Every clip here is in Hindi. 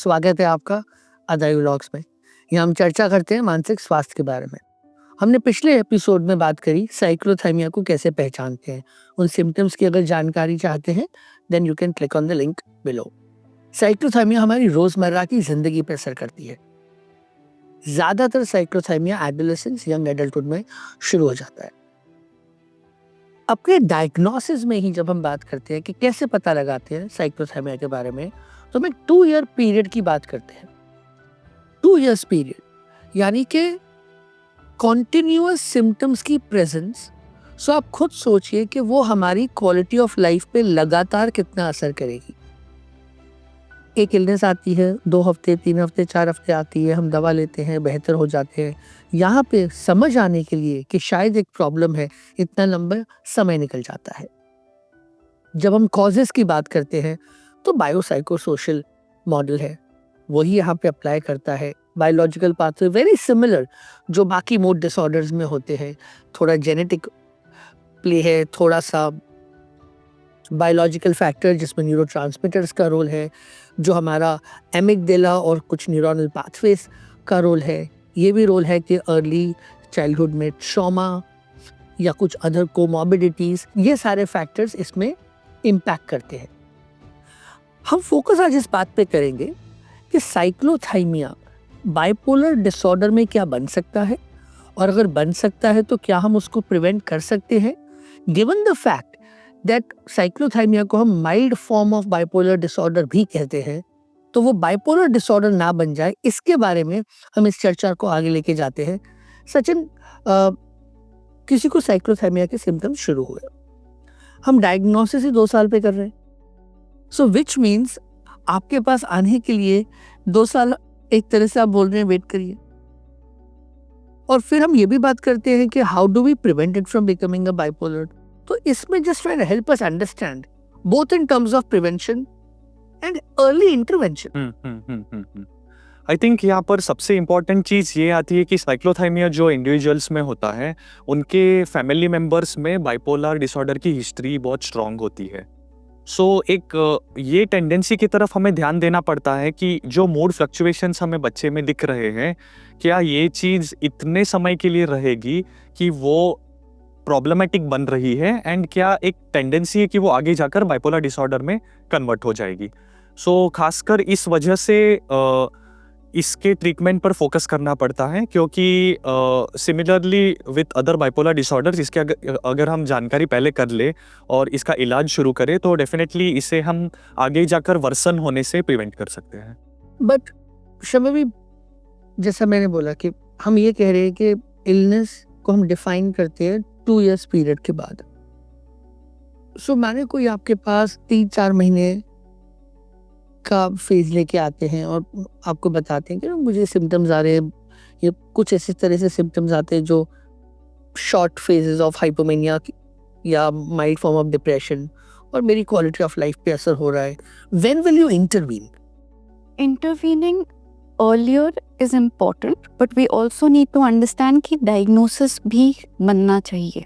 स्वागत है आपका अदाई व्लॉग्स में। यहाँ हम चर्चा करते हैं मानसिक स्वास्थ्य के बारे में। हमने पिछले एपिसोड में बात करी साइक्लोथाइमिया को कैसे पहचानते हैं। उन सिम्टम्स की अगर जानकारी चाहते हैं then you can click on the link below. Cyclothymia हमारी रोजमर्रा की जिंदगी पर असर करती है। ज्यादातर साइक्लोथाइमिया एडोलेसेंस यंग एडल्टहुड में शुरू हो जाता है। अपने डायग्नोसिस में ही जब हम बात करते हैं कि कैसे पता लगाते हैं साइक्लोथाइमिया के बारे में, तो हम 2 ईयर पीरियड की बात करते हैं। 2 इयर्स पीरियड यानी कि कॉन्टिन्यूअस सिम्टम्स की प्रेजेंस। सो आप खुद सोचिए कि वो हमारी क्वालिटी ऑफ लाइफ पे लगातार कितना असर करेगी। एक इलनेस आती है, 2 हफ्ते, 3 हफ्ते, 4 हफ्ते आती है, हम दवा लेते हैं, बेहतर हो जाते हैं। यहाँ पे समझ आने के लिए कि शायद एक प्रॉब्लम है, इतना लंबा समय निकल जाता है। जब हम कॉजेस की बात करते हैं तो बायोसाइकोसोशल मॉडल है, वही यहाँ पे अप्लाई करता है। बायोलॉजिकल पाथवे वेरी सिमिलर जो बाकी मूड डिसऑर्डर्स में होते हैं। थोड़ा जेनेटिक प्ले है, थोड़ा सा बायोलॉजिकल फैक्टर जिसमें न्यूरोट्रांसमीटर्स का रोल है, जो हमारा एमिगडाला और कुछ न्यूरोनल पाथवेज का रोल है। ये भी रोल है कि अर्ली चाइल्डहुड में ट्रॉमा या कुछ अदर कोमॉर्बिडिटीज, ये सारे फैक्टर्स इसमें इम्पैक्ट करते हैं। हम फोकस आज इस बात पे करेंगे कि साइक्लोथाइमिया बाइपोलर डिसऑर्डर में क्या बन सकता है, और अगर बन सकता है तो क्या हम उसको प्रिवेंट कर सकते हैं, given the fact that cyclothymia को हम mild form of bipolar disorder भी कहते हैं। तो वो बाइपोलर डिसऑर्डर ना बन जाए, इसके बारे में हम इस चर्चा को आगे लेके जाते हैं। सचिन, किसी को साइक्लोथाइमिया के सिम्टम्स शुरू हुए, हम डायग्नोसिस ही 2 साल पे कर रहे हैं। सो विच मीन्स आपके पास आने के लिए 2 साल एक तरह से आप बोल रहे हैं वेट करिए। और फिर हम ये भी बात करते हैं कि how do we prevent it from becoming a bipolar. तो इसमें just try to help us understand both in terms of prevention and early intervention. I think यहाँ पर सबसे इम्पॉर्टेंट चीज़ ये आती है कि साइक्लोथाइमिया जो इंडिविजुअल्स में होता है, उनके फैमिली मेम्बर्स में बाइपोलर डिसऑर्डर की हिस्ट्री बहुत स्ट्रांग होती है। सो एक ये टेंडेंसी की तरफ हमें ध्यान देना पड़ता है कि जो मूड फ्लक्चुएशंस हमें बच्चे में दिख रहे हैं, क्या ये चीज़ इतने समय के लिए रहेगी कि वो प्रॉब्लमेटिक बन रही है, एंड क्या एक टेंडेंसी है कि वो आगे जाकर बाइपोलर डिसऑर्डर में कन्वर्ट हो जाएगी। सो खासकर इस वजह से इसके ट्रीटमेंट पर फोकस करना पड़ता है, क्योंकि similarly with other bipolar disorders इसके अगर हम जानकारी पहले कर ले और इसका इलाज शुरू करें तो डेफिनेटली इसे हम आगे जाकर वर्सन होने से प्रिवेंट कर सकते हैं। बट शमी, जैसा मैंने बोला कि हम ये कह रहे हैं कि इलनेस को हम डिफाइन करते हैं 2 इयर्स पीरियड के बाद। सो माने कोई आपके पास 3-4 महीने का फेज लेके आते हैं और आपको बताते हैं कि मुझे सिम्टम्स आ रहे हैं, ये कुछ ऐसे तरह से सिम्टम्स आते हैं जो शॉर्ट फेजेस ऑफ हाइपोमेनिया या माइल्ड फॉर्म ऑफ डिप्रेशन, और मेरी क्वालिटी ऑफ लाइफ पे असर हो रहा है। When will you intervene? Intervening earlier is important, but we also need to understand कि diagnosis भी बनना चाहिए।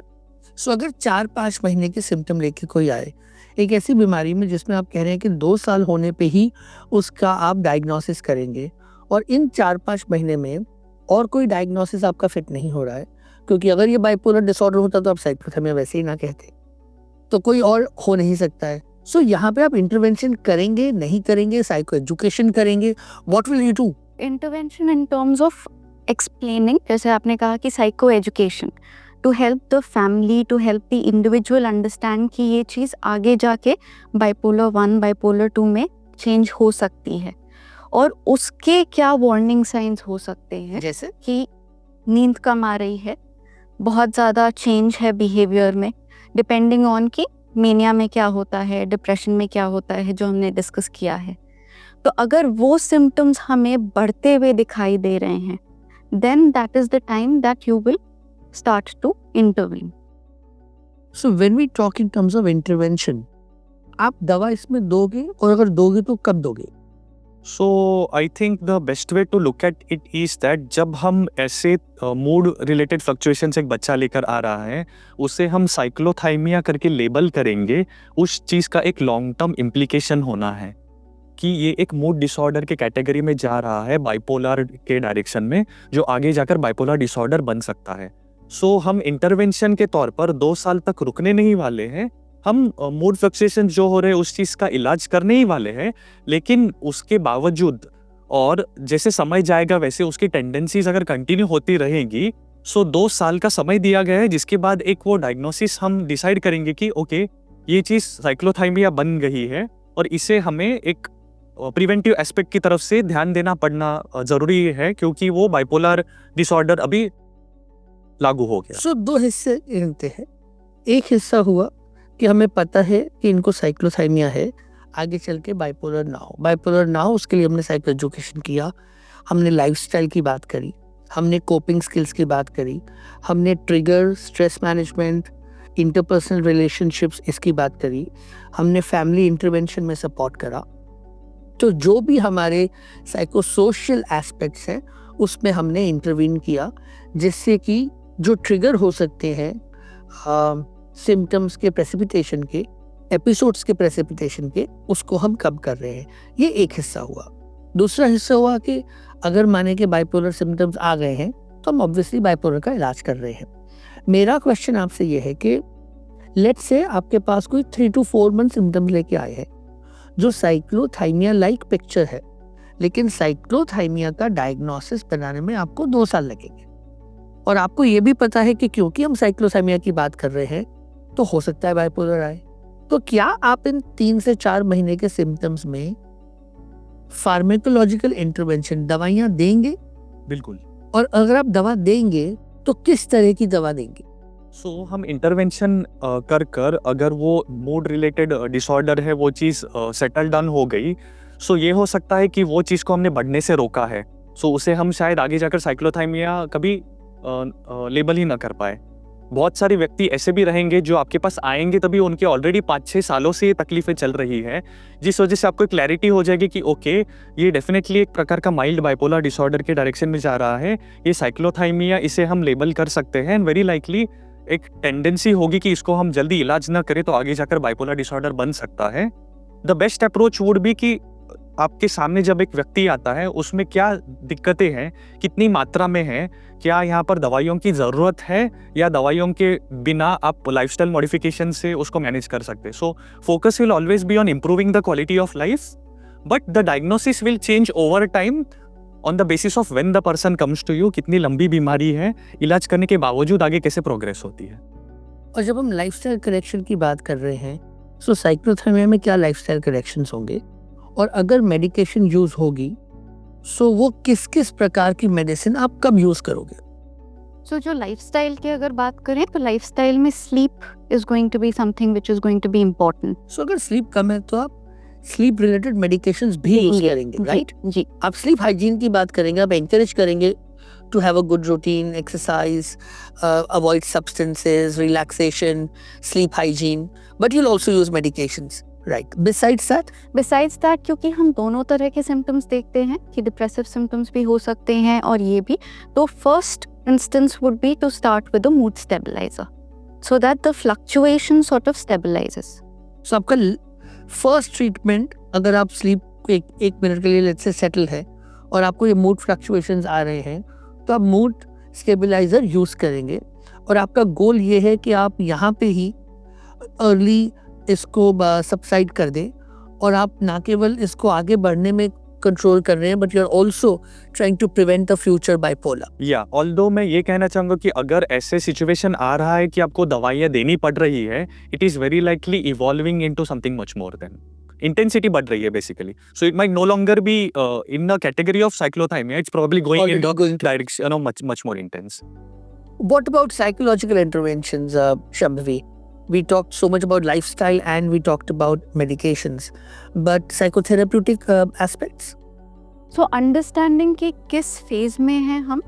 सो अगर 4-5 महीने के सिम्टम लेके कोई आए एक ऐसी बीमारी में जिसमें आप कह रहे हैं कि 2 साल होने पे ही उसका आप डायग्नोसिस करेंगे, और इन 4-5 महीने में और कोई डायग्नोसिस आपका फिट नहीं हो रहा है, क्योंकि अगर ये बाइपोलर डिसऑर्डर होता तो आप साइक्लोथाइमिया वैसे ही ना कहते, तो कोई और हो नहीं सकता है। सो यहाँ पे आप इंटरवेंशन करेंगे, नहीं करेंगे, साइको एजुकेशन करेंगे, what will you do? Intervention in terms of explaining, जैसे आपने कहा कि psycho education, to help the family, to help the individual understand कि ये चीज़ आगे जाके बाइपोलर 1 बाइपोलर 2 में चेंज हो सकती है, और उसके क्या वार्निंग साइंस हो सकते हैं, जैसे कि नींद कम आ रही है, बहुत ज़्यादा चेंज है बिहेवियर में, डिपेंडिंग ऑन कि मेनिया में क्या होता है, डिप्रेशन में क्या होता है, जो हमने डिस्कस किया है। तो अगर वो सिम्टम्स हमें बढ़ते हुए दिखाई दे रहे हैं, then that is the time that you will start to intervene. So when we talk in terms of intervention, आप दवा इसमें दोगे, और अगर दोगे तो कब दोगे? So I think the best way to look at it is that जब हम ऐसे मूड रिलेटेड फ्लक्चुएशन से एक बच्चा लेकर आ रहा है, उसे हम साइक्लोथाइमिया करके लेबल करेंगे, उस चीज़ का एक लॉन्ग टर्म इम्प्लीकेशन होना है कि ये एक मूड डिसऑर्डर के कैटेगरी में जा रहा है, बाइपोलर के डायरेक्शन में, जो आगे जाकर बाइपोलर डिसऑर्डर बन सकता है। सो हम इंटरवेंशन के तौर पर 2 साल तक रुकने नहीं वाले हैं। हम मूड फ्लक्चुएशन जो हो रहे हैं उस चीज़ का इलाज करने ही वाले हैं, लेकिन उसके बावजूद और जैसे समय जाएगा वैसे उसकी टेंडेंसीज अगर कंटिन्यू होती रहेंगी, सो 2 साल का समय दिया गया है, जिसके बाद एक वो डायग्नोसिस हम डिसाइड करेंगे कि ओके ये चीज़ साइक्लोथाइमिया बन गई है और इसे हमें एक प्रिवेंटिव एस्पेक्ट की तरफ से ध्यान देना पड़ना ज़रूरी है, क्योंकि वो बाइपोलर डिसऑर्डर अभी लागू हो गया। सो 2 हिस्से गिनते हैं। एक हिस्सा हुआ कि हमें पता है कि इनको साइक्लोथाइमिया है, आगे चल के बाइपोलर ना हो उसके लिए हमने साइको एजुकेशन किया, हमने लाइफस्टाइल की बात करी, हमने कोपिंग स्किल्स की बात करी, हमने trigger, stress management, interpersonal relationships इसकी बात करी, हमने फैमिली इंटरवेंशन में सपोर्ट करा। तो जो भी हमारे साइको सोशल एस्पेक्ट्स हैं उसमें हमने इंटरवीन किया, जिससे कि जो ट्रिगर हो सकते हैं सिम्टम्स के प्रेसिपिटेशन के, एपिसोड्स के प्रेसिपिटेशन के, उसको हम कम कर रहे हैं। ये एक हिस्सा हुआ। दूसरा हिस्सा हुआ कि अगर माने कि बाइपोलर सिम्टम्स आ गए हैं तो हम ऑब्वियसली बाइपोलर का इलाज कर रहे हैं। मेरा क्वेश्चन आपसे ये है कि लेट्स से आपके पास कोई 3 to 4 मंथ सिम्टम्स लेके आए हैं जो साइक्लोथाइमिया लाइक पिक्चर है, लेकिन साइक्लोथाइमिया का डायग्नोसिस बनाने में आपको 2 साल लगेंगे, और आपको ये भी पता है कि क्योंकि हम साइक्लोथाइमिया की बात कर रहे हैं तो हो सकता है बाइपोलर आए। तो क्या आप इन 3 से 4 महीने के सिम्टम्स में फार्माकोलॉजिकल इंटरवेंशन दवाइयाँ देंगे? बिल्कुल। और अगर आप दवा देंगे तो किस तरह की दवा देंगे? सो हम इंटरवेंशन कर अगर वो मूड रिलेटेड डिसऑर्डर है वो चीज़ सेटल डाउन हो गई, सो ये हो सकता है कि वो चीज़ को हमने बढ़ने से रोका है, सो उसे हम शायद आगे जाकर साइक्लोथाइमिया कभी लेबल ही ना कर पाए। बहुत सारे व्यक्ति ऐसे भी रहेंगे जो आपके पास आएंगे तभी उनके ऑलरेडी 5-6 सालों से ये तकलीफें चल रही है, जिस वजह से आपको एक क्लैरिटी हो जाएगी कि ओके ये डेफिनेटली एक प्रकार का माइल्ड बाइपोलर डिसऑर्डर के डायरेक्शन में जा रहा है, ये साइक्लोथाइमिया, इसे हम लेबल कर सकते हैं। एंड वेरी लाइकली एक टेंडेंसी होगी कि इसको हम जल्दी इलाज ना करें तो आगे जाकर बाइपोलर डिसऑर्डर बन सकता है। The best approach would be कि आपके सामने जब एक व्यक्ति आता है उसमें क्या दिक्कतें हैं, कितनी मात्रा में है, क्या यहाँ पर दवाइयों की ज़रूरत है या दवाइयों के बिना आप लाइफस्टाइल मॉडिफिकेशन से उसको मैनेज कर सकते हैं। So focus will always be on improving the quality of life, but the diagnosis will change over time on the basis of when the person comes to you, कितनी लंबी बीमारी है, इलाज करने के बावजूद आगे कैसे प्रोग्रेस होती है। और जब हम लाइफस्टाइल करेक्शन की बात कर रहे हैं, सो साइक्लोथाइमिया में क्या लाइफस्टाइल करेक्शंस होंगे, और अगर मेडिकेशन यूज होगी सो वो किस किस प्रकार की मेडिसिन आप कब यूज करोगे? सो जो लाइफस्टाइल की अगर बात करें तो लाइफस्टाइल में sleep is going to be something which is going to be important. So अगर स्लीप कम है तो आप स्लीप रिलेटेड मेडिकेशंस भी यूज करेंगे, राइट? जी। आप स्लीप हाइजीन की बात करेंगे, आप एनकरेज करेंगे to have a good routine, exercise, avoid substances, relaxation, sleep hygiene, but you'll also use medications, right? Besides that, क्योंकि हम दोनों तरह के सिम्टम्स देखते हैं कि डिप्रेसिव सिम्टम्स भी हो सकते हैं और ये भी, तो first instance would be to start with a mood stabiliser so that the fluctuation sort of stabilises. So आपका फर्स्ट ट्रीटमेंट, अगर आप स्लीप एक मिनट के लिए लेट्स से सेटल है और आपको ये मूड फ्लक्चुएशंस आ रहे हैं, तो आप मूड स्टेबलाइजर यूज करेंगे, और आपका गोल ये है कि आप यहाँ पे ही अर्ली इसको सबसाइड कर दें, और आप ना केवल इसको आगे बढ़ने में कंट्रोल कर रहे हैं, but you are also trying to prevent the future bipolar. या ऑल्दो मैं ये कहना चाहूँगा कि अगर ऐसे सिचुएशन आ रहा है कि आपको दवाइयाँ देनी पड़ रही है, it is very likely evolving into something much more than, intensity बढ़ रही है basically, so it might know longer be in the category of cyclothymia, it's probably going in direction of much more intense. What about psychological interventions, Shambhavi? We talked so much about lifestyle and we talked about medications, but psychotherapeutic aspects? So understanding कि किस फेज में हैं हम,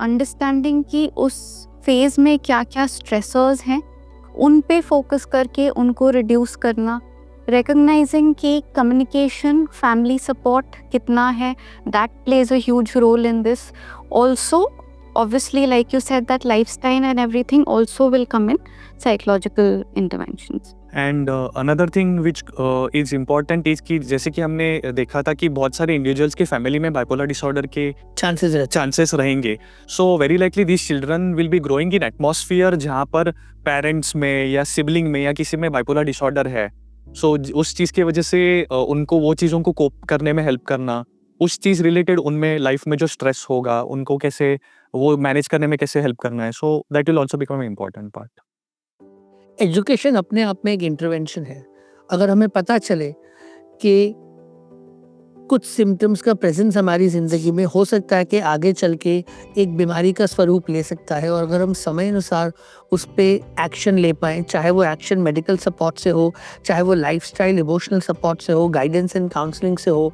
अंडरस्टैंडिंग कि उस फेज में क्या क्या स्ट्रेसर्स हैं, उन पे फोकस करके उनको रिड्यूस करना, रिकग्नाइजिंग कि कम्युनिकेशन, फैमिली सपोर्ट कितना है, that plays a huge role in this also. Obviously, like you said, that lifestyle and everything also will come in psychological interventions. And another thing which is important is कि जैसे कि हमने देखा था कि बहुत सारे इंडिविजुअल्स के फैमिली में बाइपोलर डिसऑर्डर के चांसेस रहते चांसेस रहेंगे. So very likely this children will be growing in atmosphere जहाँ पर पेरेंट्स में या सिबलिंग में या किसी में बाइपोलर डिसऑर्डर है. सो उस चीज़ की वजह से उनको वो चीज़ों को कोप करने में हेल्प करना, उस चीज़ रिलेटेड उनमें लाइफ में जो स्ट्रेस होगा उनको कैसे वो मैनेज करने में कैसे हेल्प करना है. So that will also become important part. Education अपने आप में एक इंटरवेंशन है. अगर हमें पता चले कि कुछ सिम्टम्स का प्रेजेंस हमारी ज़िंदगी में हो सकता है कि आगे चल के एक बीमारी का स्वरूप ले सकता है, और अगर हम समय अनुसार उस पे एक्शन ले पाएँ, चाहे वो एक्शन मेडिकल सपोर्ट से हो, चाहे वो लाइफस्टाइल इमोशनल सपोर्ट से हो, गाइडेंस एंड काउंसलिंग से हो,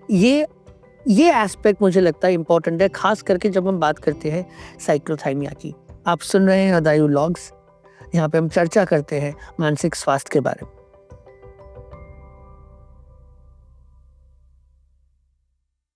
ये एस्पेक्ट मुझे लगता है इम्पोर्टेंट है, खास करके जब हम बात करते हैं साइक्लोथाइमिया की. आप सुन रहे हैं अदायु व्लॉग्स. यहाँ पे हम चर्चा करते हैं मानसिक स्वास्थ्य के बारे में.